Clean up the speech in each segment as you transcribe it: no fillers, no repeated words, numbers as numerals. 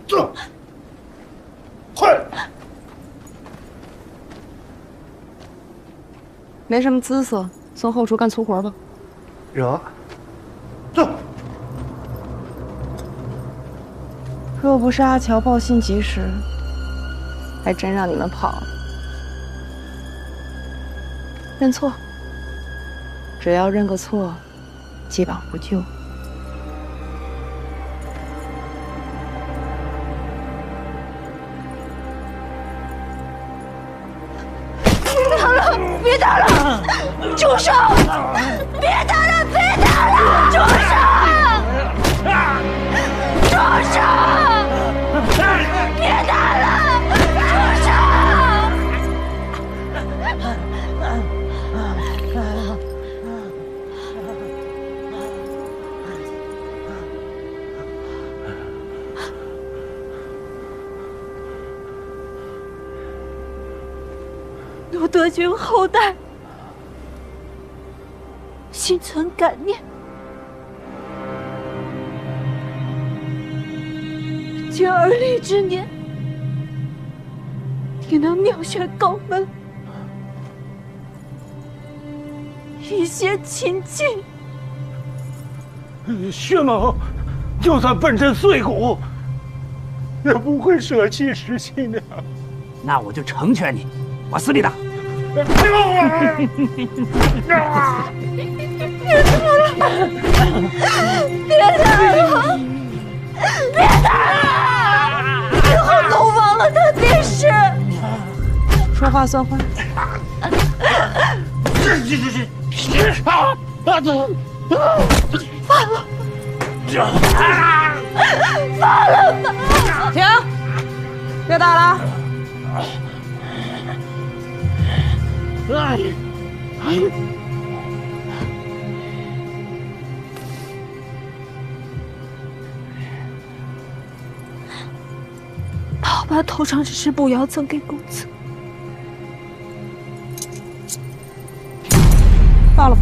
走，快！没什么姿色，送后厨干粗活吧。惹，走。若不是阿乔报信及时，还真让你们跑了。认错，只要认个错，既往不咎。别打了！住手！别打了！别打了！住手！住手！别打了！住手！奴德军后代，心存感念，今而立之年，定能妙选高门，一些秦晋。薛某，就算奔身碎骨，也不会舍弃石新娘。那我就成全你，往死里打！别打了！别打了！别打了！以后都忘了他便是。说话算话。放了！放了吧！停！别打了！好，把头上之事不要赠给公子。罢了吧。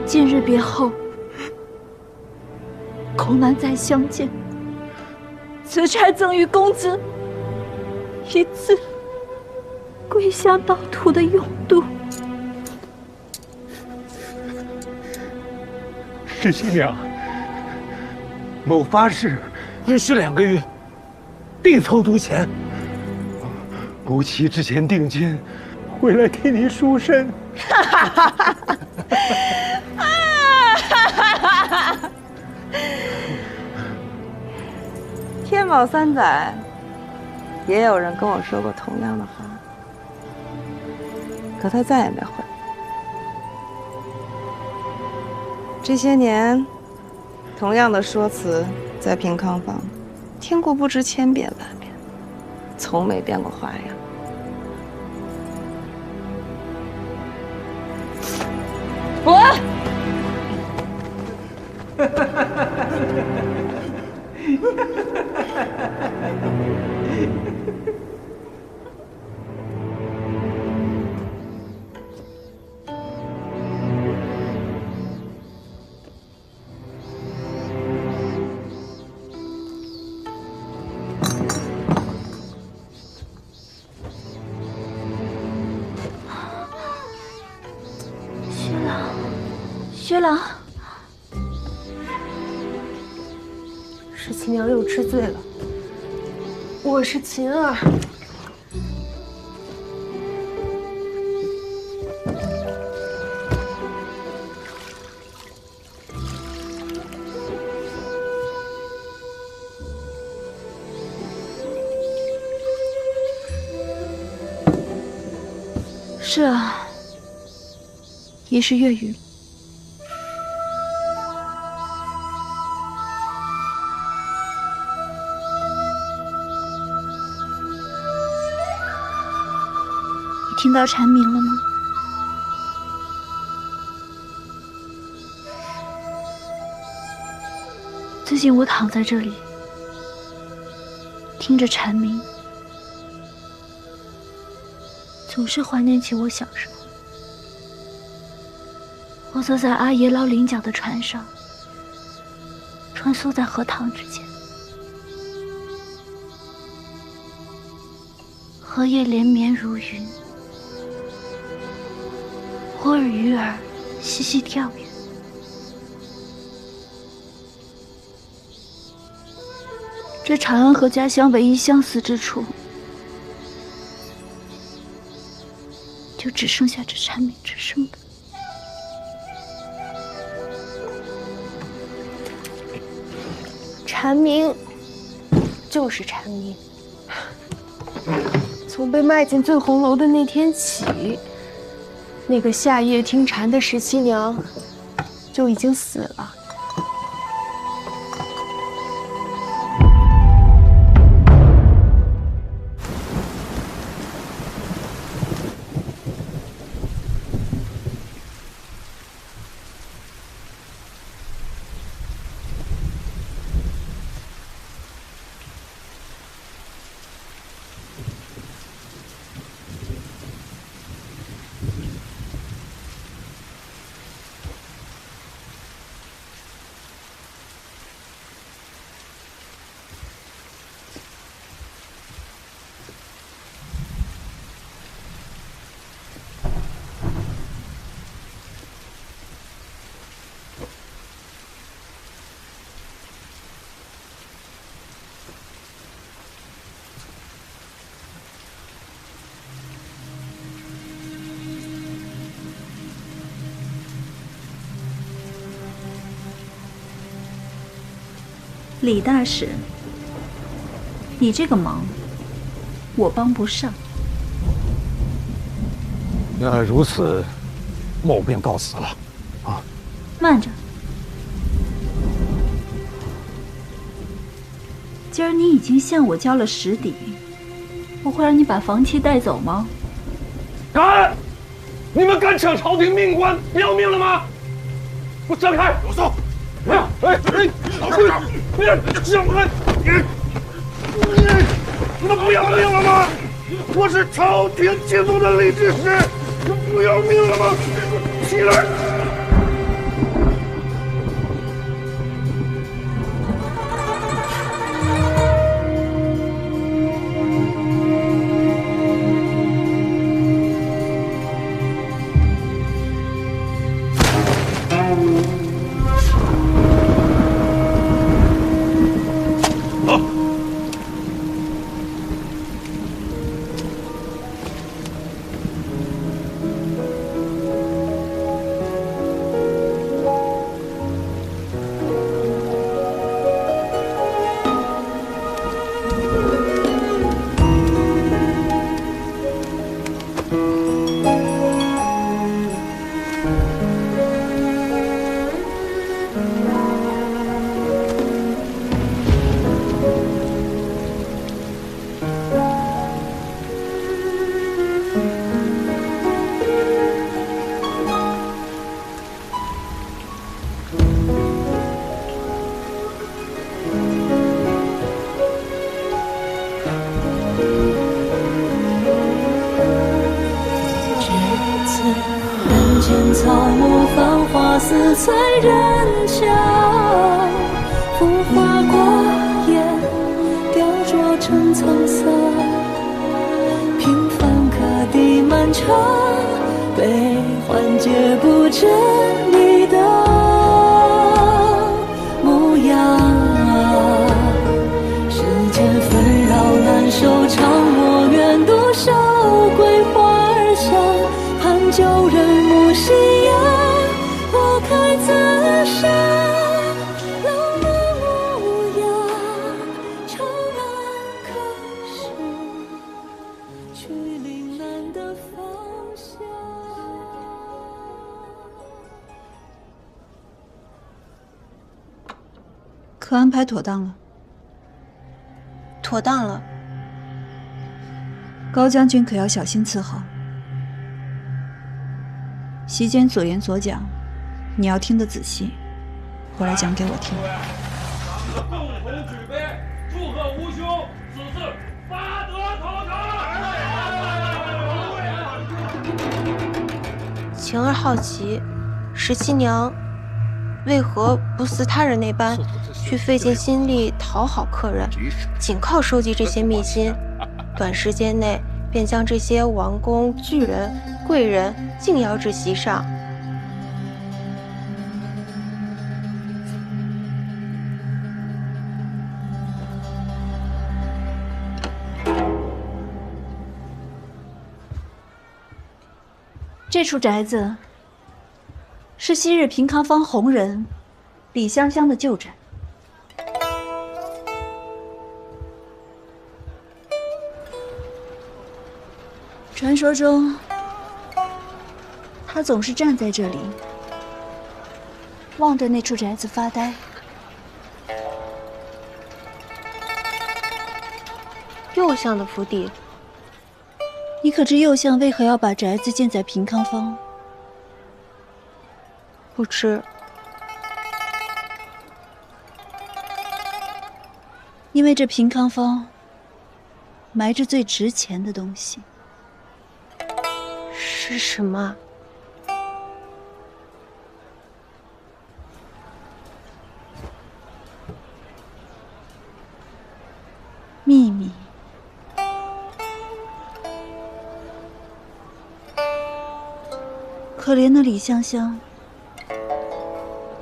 今日别后，恐难再相见。此差赠与公子一次归乡道途的勇度。石新娘，某发誓，日需2个月，定凑足钱。不期之前定金，回来替你赎身。天宝3载，也有人跟我说过同样的话，可他再也没回来。这些年，同样的说辞在平康坊听过不知千遍万遍，从没变过花样。滚！薛郎，是秦娘又吃醉了。我是秦儿。是啊，也是月余了。你听到蝉鸣了吗？最近我躺在这里，听着蝉鸣，总是怀念起我小时候。我坐在阿爷捞菱角的船上，穿梭在荷塘之间，荷叶连绵如云，忽而鱼儿嬉戏跳跃。这长安和家乡唯一相似之处，就只剩下这蝉鸣之声了。蝉鸣就是蝉鸣，从被卖进醉红楼的那天起，那个夏夜听蝉的十七娘就已经死了。李大使，你这个忙，我帮不上。那如此，某便告辞了。啊，慢着，今儿你已经向我交了10抵，我会让你把房妻带走吗？敢！你们敢抢朝廷命官，不要命了吗？给我闪开！有松！哎呀，老实点！闪开！你们不要命了吗？我是朝廷敬重的李知识，不要命了吗？起来！草木繁花似醉人桥，浮华过眼，雕琢成沧桑。平凡可抵漫长，悲欢皆不知你的模样。世间纷扰难收场，我愿独守桂花香。盼旧人木夕阳，花开自伤。老马无恙，长安可是去岭南的方向。可安排妥当了？妥当了。高将军可要小心伺候。席间左言左讲，你要听得仔细，回来讲给我听。咱们共同举杯，祝贺吴兄此次拔得头筹。晴儿好奇，十七娘为何不似他人那般去费尽心力讨好客人，仅靠收集这些秘辛，短时间内便将这些王公巨人、贵人敬邀至席上。这处宅子是昔日平康坊红人李香香的旧宅。传说中，他总是站在这里，望着那处宅子发呆。右相的府邸，你可知右相为何要把宅子建在平康坊？不知。因为这平康坊埋着最值钱的东西。是什么？秘密。可怜的李香香，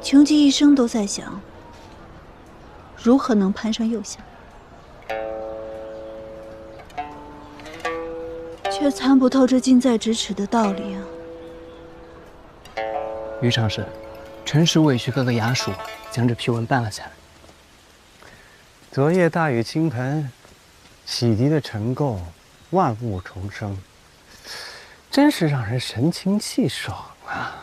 穷极一生都在想，如何能攀上右相，却参不透这近在咫尺的道理啊！于常侍，臣实委屈各个衙属将这批文办了下来。昨夜大雨倾盆，洗涤的尘垢，万物重生，真是让人神清气爽啊！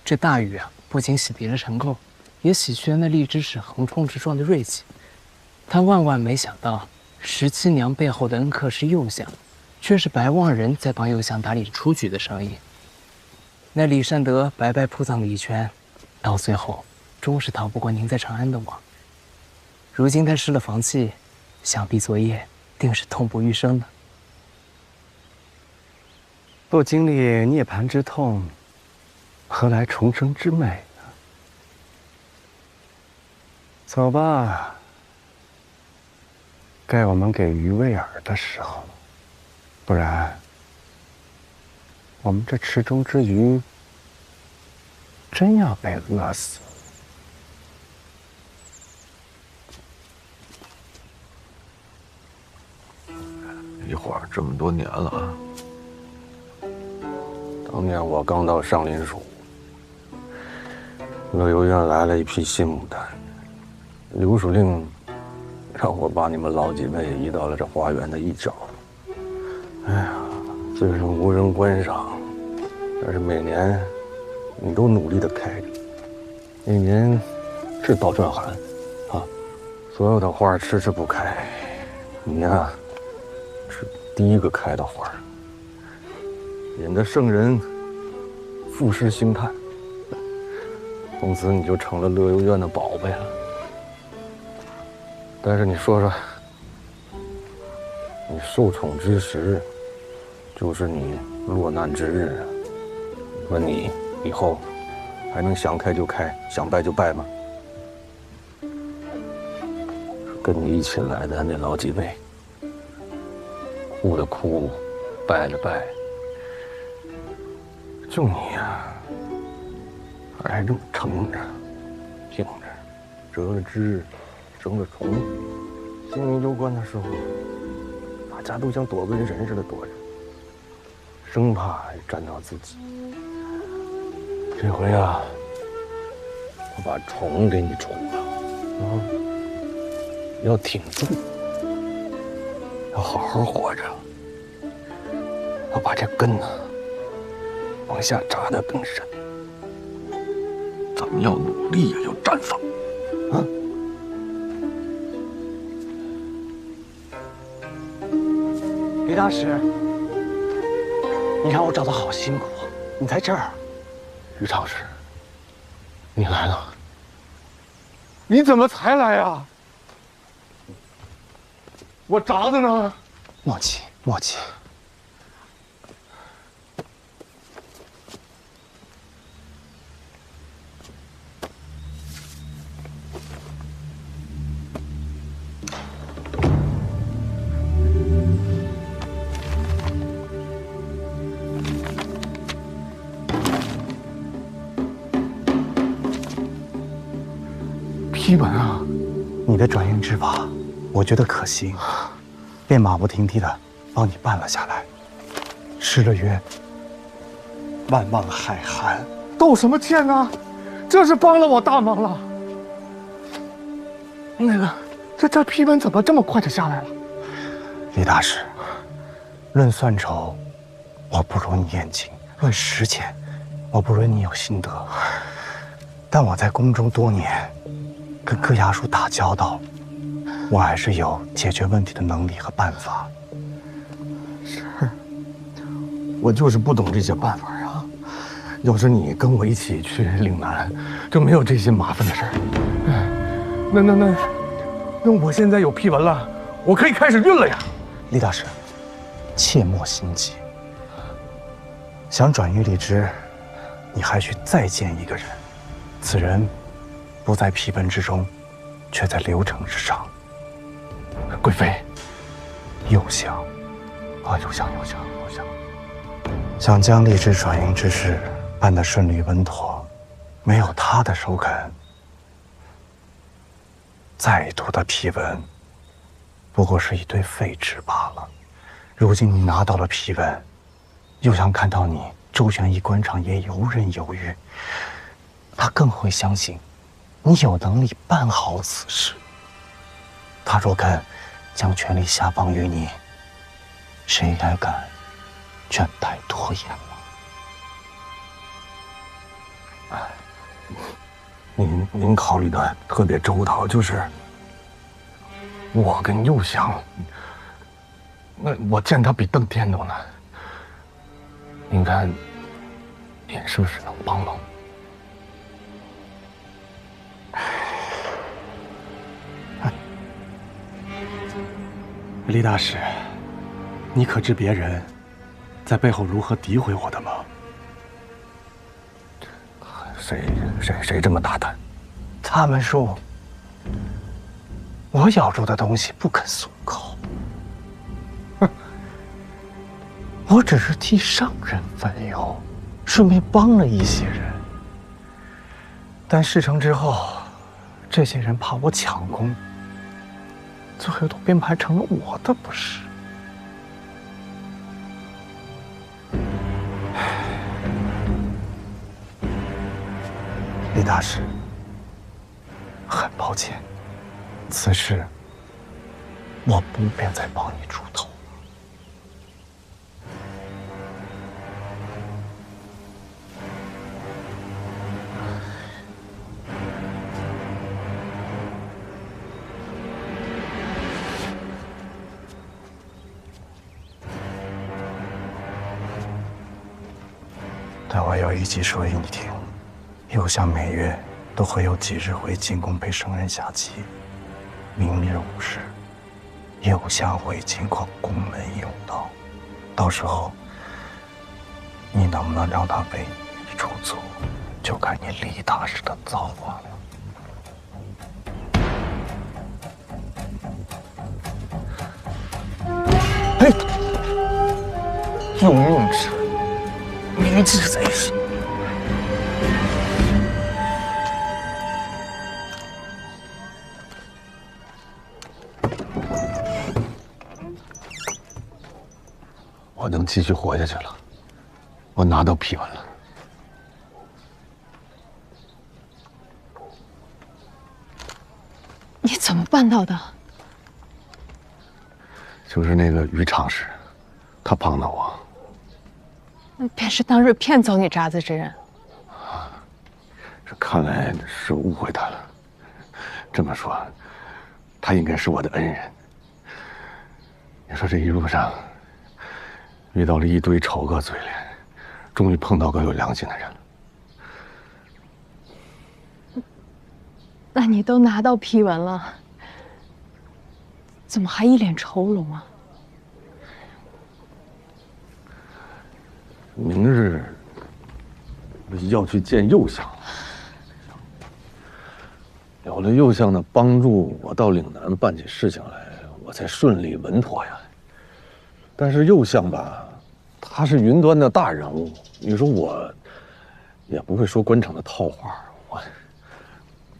这大雨啊，不仅洗涤了尘垢，也洗去了那荔枝使横冲直撞的锐气。他万万没想到，17娘背后的恩客是右相，却是白望人在帮右相打理出局的生意。那李善德白白铺藏了一圈，到最后终是逃不过您在长安的网。如今他失了房契，想必昨夜定是痛不欲生的。不经历涅槃之痛，何来重生之美呢？走吧，该我们给鱼喂饵的时候了，不然我们这池中之鱼真要被饿死了。一晃这么多年了啊！当年我刚到上林署，乐游院来了一批新牡丹，刘署令让我把你们老几位移到了这花园的一角。哎呀，虽然无人观赏，但是每年你都努力的开着。那年是倒转寒啊，所有的花迟迟不开，你呀是第一个开的花，引得圣人赋诗兴叹。从此你就成了乐游院的宝贝了。但是你说说，你受宠之时，就是你落难之日啊。问你以后还能想开就开，想拜就拜吗？跟你一起来的那老几位，哭的哭，拜的拜，就你呀，还这么撑着、挺着，折了枝，生了虫，性命攸关的时候，大家都像躲瘟神似的躲着，生怕沾到自己。这回啊，我把虫给你除了，要挺住，要好好活着，要把这根呢往下扎得更深。咱们要努力呀，要绽放，啊！李大师，你让我找的好辛苦啊！你在这儿，于长史，你来了。你怎么才来啊？我铡子呢？莫急，莫急。批文啊！你的转运之法，我觉得可行，便马不停蹄的帮你办了下来。诗了曰：“万望海涵。”道什么歉呢？这是帮了我大忙了。那个，这批文怎么这么快就下来了？李大师，论算筹，我不如你严谨；论实践，我不如你有心得。但我在宫中多年，跟各衙署打交道，我还是有解决问题的能力和办法。是，我就是不懂这些办法呀。要是你跟我一起去岭南，就没有这些麻烦的事儿。那我现在有批文了，我可以开始运了呀。李大师，切莫心急。想转运荔枝，你还需再见一个人，此人不在批文之中，却在流程之上。贵妃，右相，右相。想将荔枝转运之事办得顺利稳妥，没有他的首肯，再多的批文，不过是一堆废纸罢了。如今你拿到了批文，又想看到你周旋一官场也游刃有余，他更会相信你有能力办好此事。他若肯将权力下放于你，谁还敢劝怠拖延了？您考虑的特别周到，就是我跟右相，那我见他比登天都难。您看，您是不是能帮帮我？李大师，你可知别人在背后如何诋毁我的吗？谁这么大胆？他们说我咬住的东西不肯松口。我只是替上人分忧，顺便帮了一些人。但事成之后，这些人怕我抢功，最后都编排成了我的不是。李大师，很抱歉，此事我不便再帮你出头。但我有一计说给你听。右相每月都会有几日回进宫陪圣人下棋，明日午时，右相会经过宫门甬道，到时候你能不能让他为你出租，就看你李大师的造化了。嘿，有命之迷之贼是。我能继续活下去了，我拿到批文了。你怎么办到的？就是那个于长史，他帮了我。那便是当日骗走你铡子之人。这看来是误会他了。这么说，他应该是我的恩人。你说这一路上，遇到了一堆丑恶嘴脸，终于碰到个有良心的人了。那你都拿到批文了，怎么还一脸愁容啊？明日要去见右相，有了右相的帮助，我到岭南办起事情来，我才顺利稳妥呀。但是右相吧，他是云端的大人物，你说我也不会说官场的套话，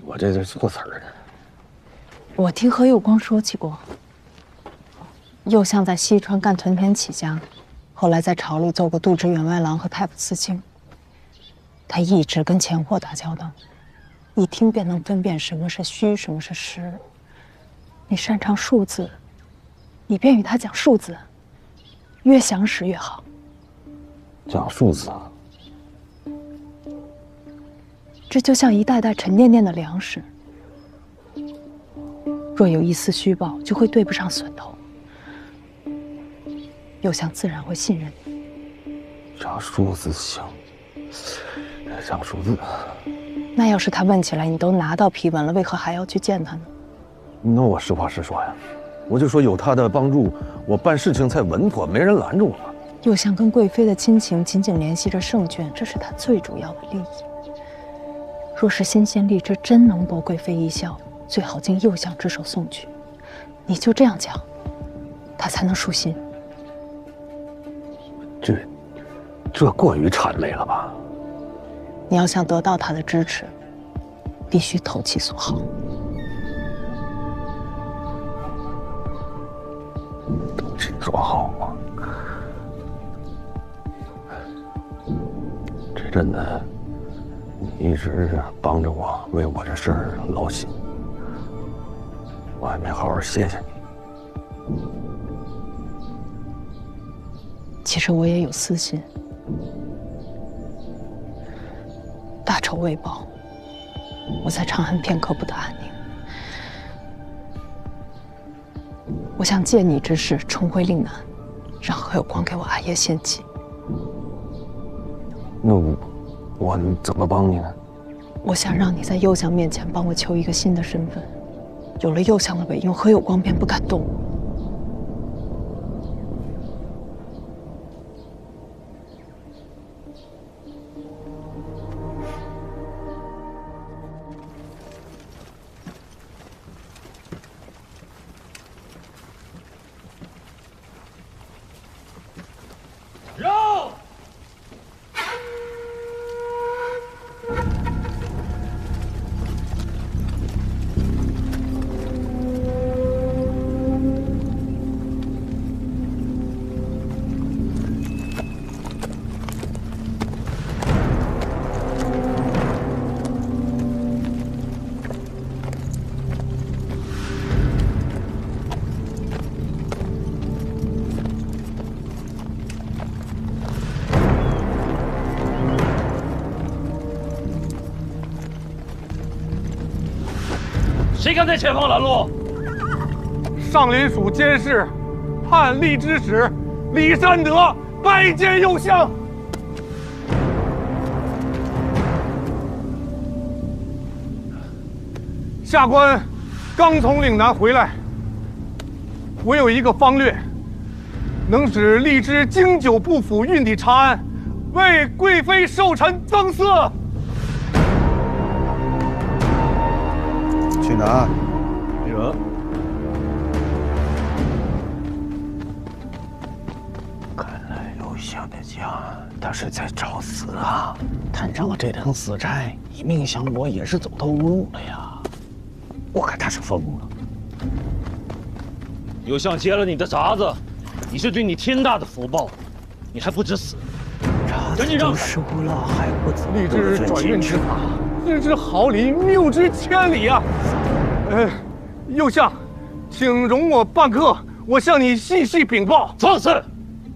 我这是错词儿呢。我听何有光说起过，右相在西川干屯田起家，后来在朝里做过度支员外郎和太仆司卿。他一直跟钱货打交道，一听便能分辨什么是虚，什么是实。你擅长数字，你便与他讲数字，越详实越好。讲数字，这就像一袋袋沉甸甸的粮食，若有一丝虚报，就会对不上笋头。右相自然会信任你。讲数字行，讲数字。那要是他问起来，你都拿到批文了，为何还要去见他呢？那我实话实说呀，我就说有他的帮助，我办事情才稳妥，没人拦着我嘛。右相跟贵妃的亲情紧紧联系着圣眷，这是他最主要的利益。若是新鲜荔枝真能博贵妃一笑，最好经右相之手送去。你就这样讲，他才能舒心。这过于谄媚了吧？你要想得到他的支持，必须投其所好。投其所好吗？这阵子你一直帮着我，为我这事儿劳心，我还没好好谢谢你。其实我也有私心，大仇未报，我在长安片刻不得安宁。我想借你之势重回岭南，让何有光给我阿爷献计。那我怎么帮你呢？我想让你在右相面前帮我求一个新的身份，有了右相的委用，何有光便不敢动我。绕！谁敢在前方拦路？上林署监事判吏之使李善德拜见右相。下官刚从岭南回来，我有一个方略，能使荔枝经久不腐，运抵长安，为贵妃寿辰增色。去哪？惹！看来右相的家，他是在找死啊！摊上了这等死差，以命相搏也是走投无路了呀！我看他是疯了。右相接了你的札子，你是对你天大的福报，你还不知死？赶紧让收了，还不走？荔枝转运之法，日之毫厘，谬之千里啊！右相，请容我半刻，我向你细细禀报。放肆！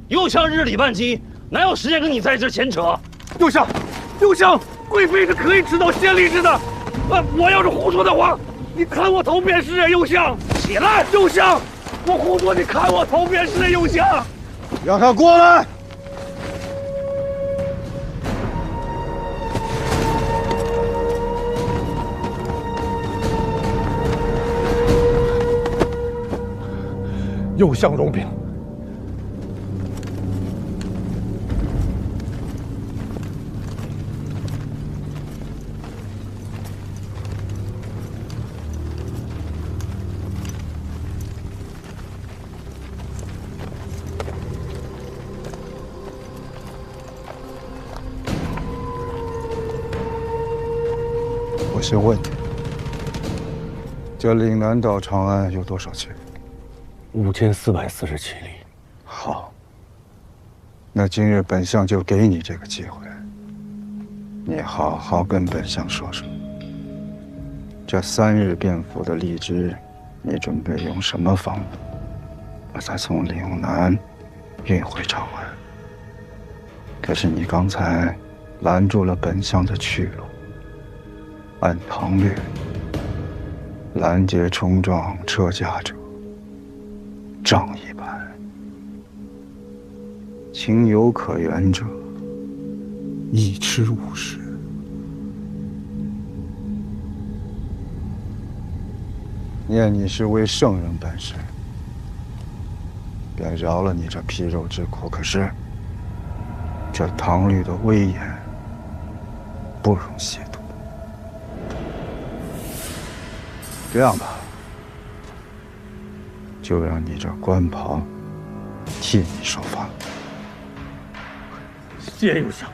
右相日理万机，哪有时间跟你在这牵扯？右相，贵妃是可以知道先例之的。我要是胡说的话，你砍我头便是啊！右相，起来！右相，我胡说，你砍我头便是啊！右相。让他过来。右相容禀。我先问你，这岭南到长安有多少去？5447里。好，那今日本相就给你这个机会，你好好跟本相说说，这3日便服的荔枝，你准备用什么方法把它从岭南运回长安？可是你刚才拦住了本相的去路。按唐律，拦截冲撞车驾者，杖一般；情有可原者，一吃50。念你是为圣人办事，便饶了你这皮肉之苦。可是，这唐律的威严，不容亵渎。这样吧，就让你这官袍替你受罚。谢右相。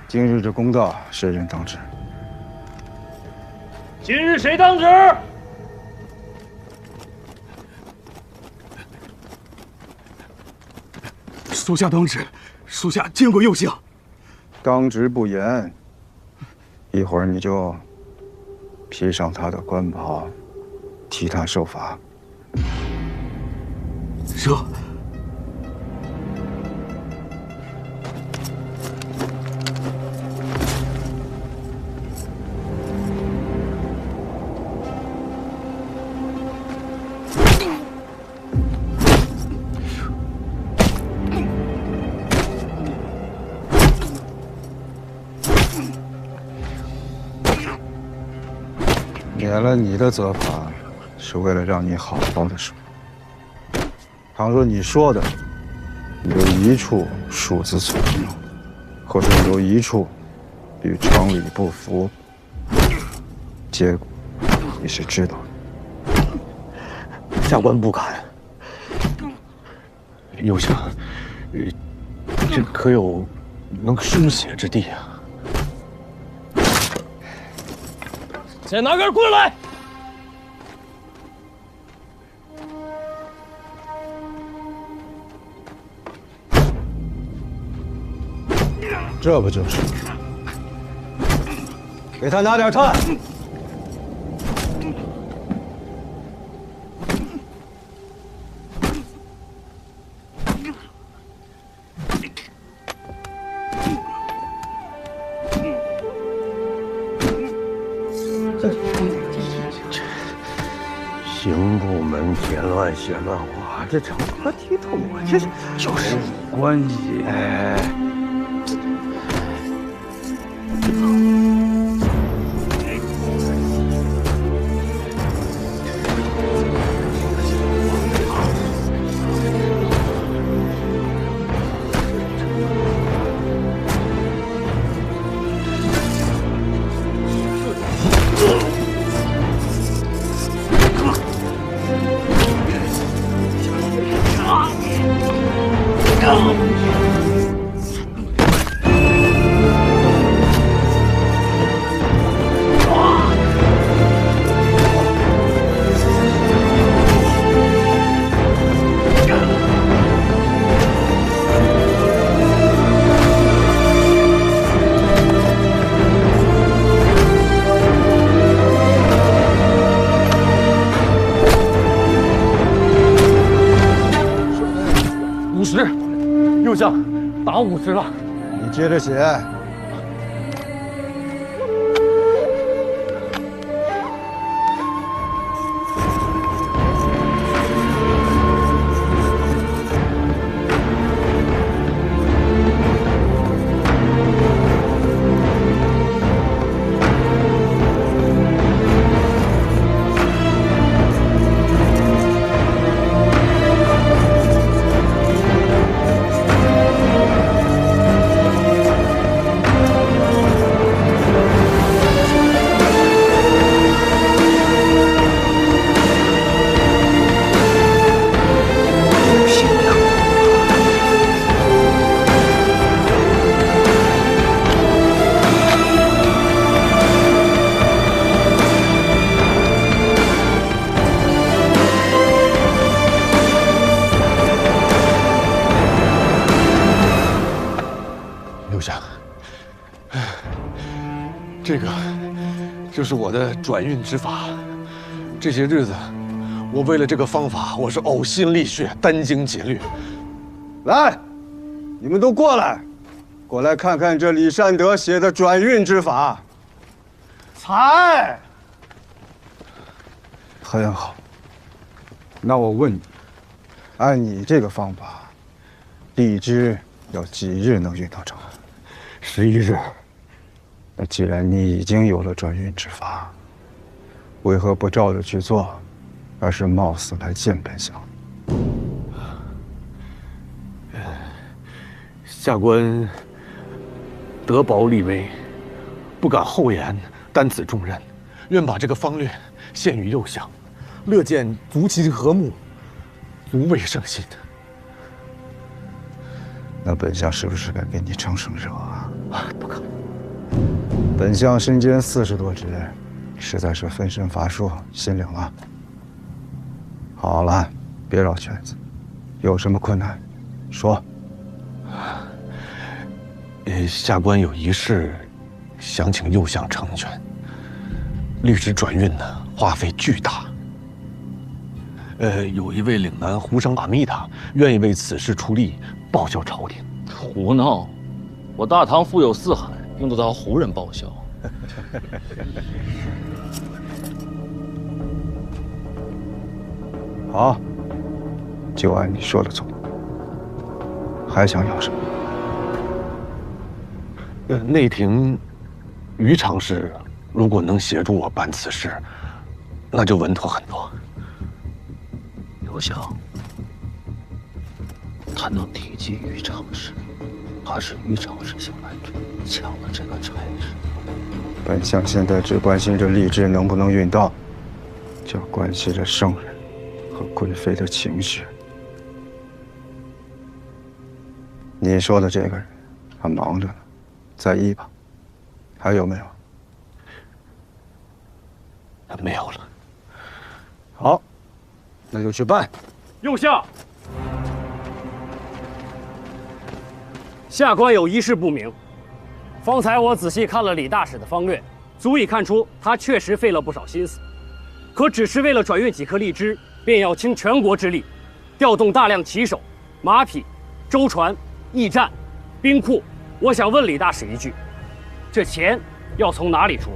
今日这公道，谁人当值？今日谁当值？属下当值，属下见过右相。当值不严，一会儿你就披上他的官袍，替他受罚。是。免了你的责罚，是为了让你好好的说。倘若你说的有一处数字错误，或者有一处与常理不符，结果你是知道的。下官不敢。右相，这可有能书写之地啊？先拿根棍来。这不就是？给他拿点炭。刑部门添乱写乱话，这成何体统啊！这就是无关系。哎。50，右相，打50了。你接着写。这是我的转运之法。这些日子，我为了这个方法，我是呕心沥血、殚精竭虑。来，你们都过来，过来看看这李善德写的转运之法。才很好。那我问你，按你这个方法，荔枝要几日能运到城？11日。那既然你已经有了转运之法，为何不照着去做，而是冒死来见本相？下官德薄立威，不敢厚颜，担此重任，愿把这个方略献于右相，乐见族其和睦，足为圣心。那本相是不是该给你称声热啊？不可。本相身兼40多职，实在是分身乏术，心领了。好了，别绕圈子，有什么困难，说。下官有一事，想请右相成全。律师转运呢，花费巨大。有一位岭南胡商阿弥达愿意为此事出力，报效朝廷。胡闹！我大唐富有四海，用得着胡人报效？好，就按你说的做。还想要什么？内廷于常侍如果能协助我办此事，那就稳妥很多。右相，他能提及于常侍，怕是于常侍想来抢了这个差事。本相现在只关心着荔枝能不能运到，就关系着圣人和贵妃的情绪。你说的这个人，他忙着呢，在意吧？还有没有？没有了。好，那就去办。右相，下官有一事不明。方才我仔细看了李大使的方略，足以看出他确实费了不少心思。可只是为了转运几颗荔枝，便要倾全国之力，调动大量骑手、马匹、舟船、驿站、兵库。我想问李大使一句：这钱要从哪里出？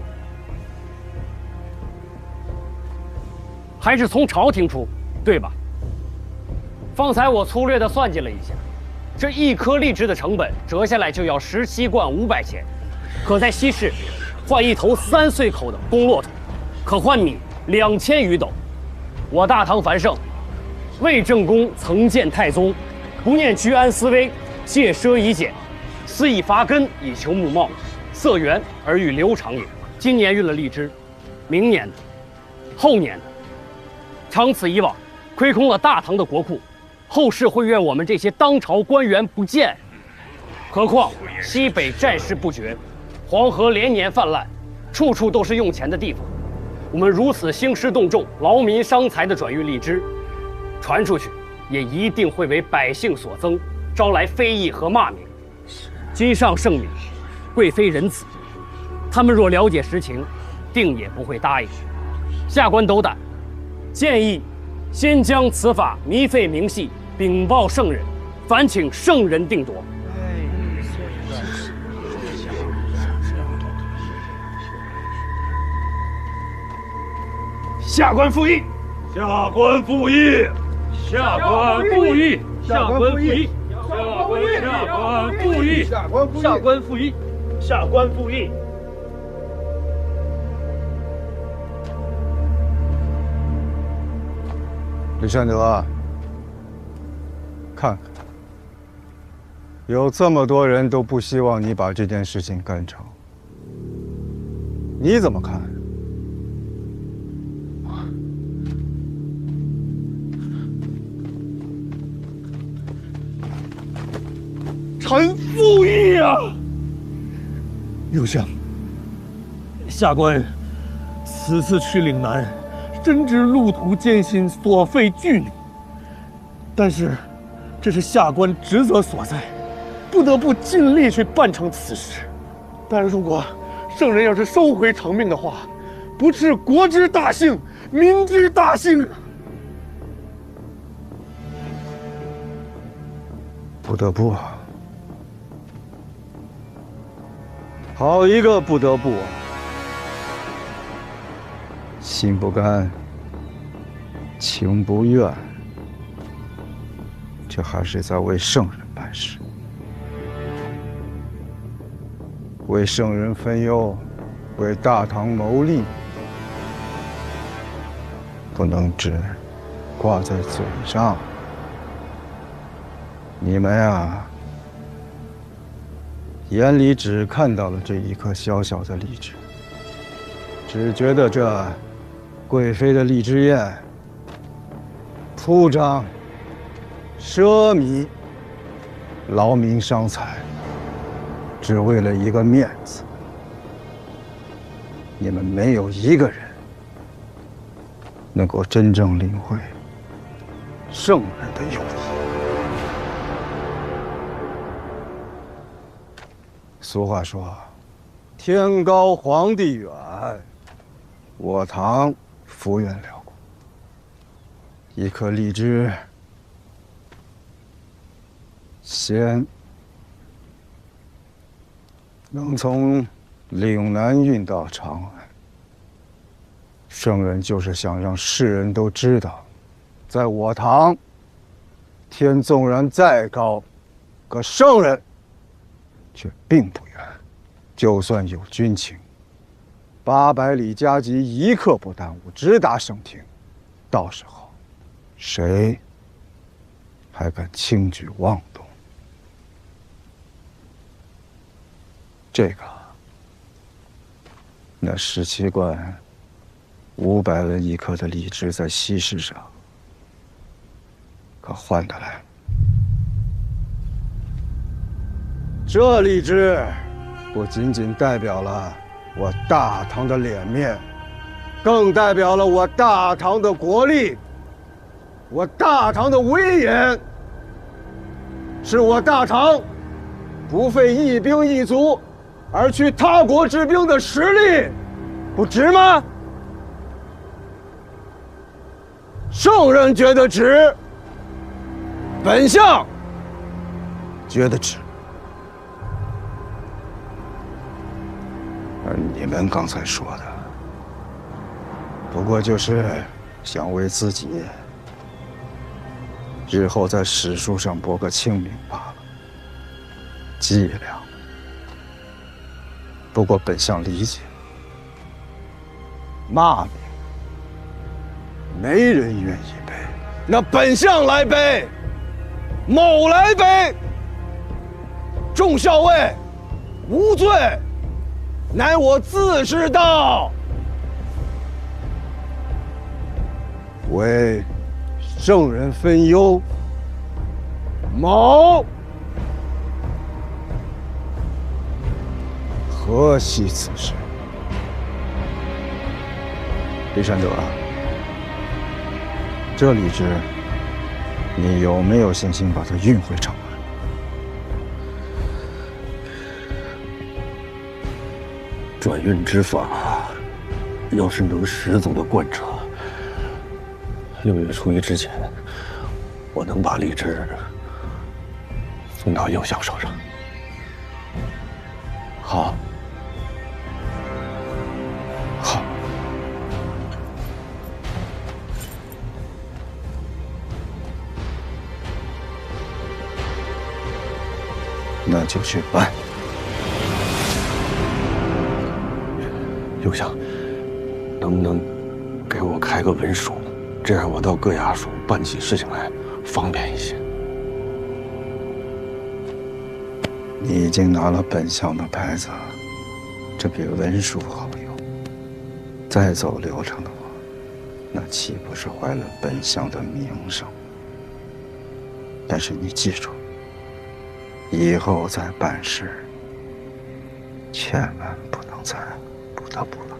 还是从朝廷出，对吧？方才我粗略地算计了一下，这一颗荔枝的成本折下来就要17贯500钱，可在西市换一头3岁口的公骆驼，可换米2000余斗。我大唐繁盛，魏正公曾见太宗，不念居安思危，戒奢以俭，私以伐根以求木茂，色源而欲流长也。今年运了荔枝，明年的、后年的，长此以往，亏空了大唐的国库，后世会怨我们这些当朝官员不鉴。何况西北战事不绝，黄河连年泛滥，处处都是用钱的地方。我们如此兴师动众、劳民伤财的转运荔枝，传出去也一定会为百姓所憎，招来非议和骂名。今上圣明，贵妃仁慈，他们若了解实情，定也不会答应。下官斗胆，建议先将此法弥费明细，禀报圣人，烦请圣人定夺。下官复议，下官复议，下官复议，下官复议，下官复议，下官复议，下官复议。李善德，看看，有这么多人都不希望你把这件事情干成，你怎么看？臣复议啊！右相，下官此次去岭南，深知路途艰辛，所费巨力。但是，这是下官职责所在，不得不尽力去办成此事。但如果圣人要是收回成命的话，不治国之大幸，民之大幸啊！不得不啊，好一个不得不啊！心不甘，情不愿，这还是在为圣人办事，为圣人分忧，为大唐谋利，不能只挂在嘴上。你们呀，眼里只看到了这一颗小小的荔枝，只觉得这贵妃的荔枝宴铺张、奢靡、劳民伤财，只为了一个面子。你们没有一个人能够真正领会圣人的用意。俗话说：“天高皇帝远，我唐幅员辽阔。”一颗荔枝，先能从岭南运到长安。圣人就是想让世人都知道，在我唐，天纵然再高，可圣人却并不远。就算有军情，800里加急，一刻不耽误，直达圣庭。到时候，谁还敢轻举妄动？这个，那17贯500文一颗的荔枝，在西市上可换得来。这荔枝不仅仅代表了我大唐的脸面，更代表了我大唐的国力，我大唐的威严，是我大唐不费一兵一卒而去他国治兵的实力，不值吗？圣人觉得值，本相觉得值。而你们刚才说的，不过就是想为自己日后在史书上博个清名罢了，伎俩。不过本相理解，骂名没人愿意背，那本相来背，某来背。众校尉无罪，乃我自知道。为圣人分忧，某何惜此事？李善德，这荔枝，你有没有信心把它运回长安？转运之法，要是能10足的贯彻，6月初1之前，我能把荔枝送到右相手上。好，好，那就去办。右相，能不能给我开个文书，这样我到各衙署办起事情来方便一些？你已经拿了本相的牌子，这比文书好用。再走流程的话，那岂不是坏了本相的名声？但是你记住，以后再办事，千万不能再不得不了。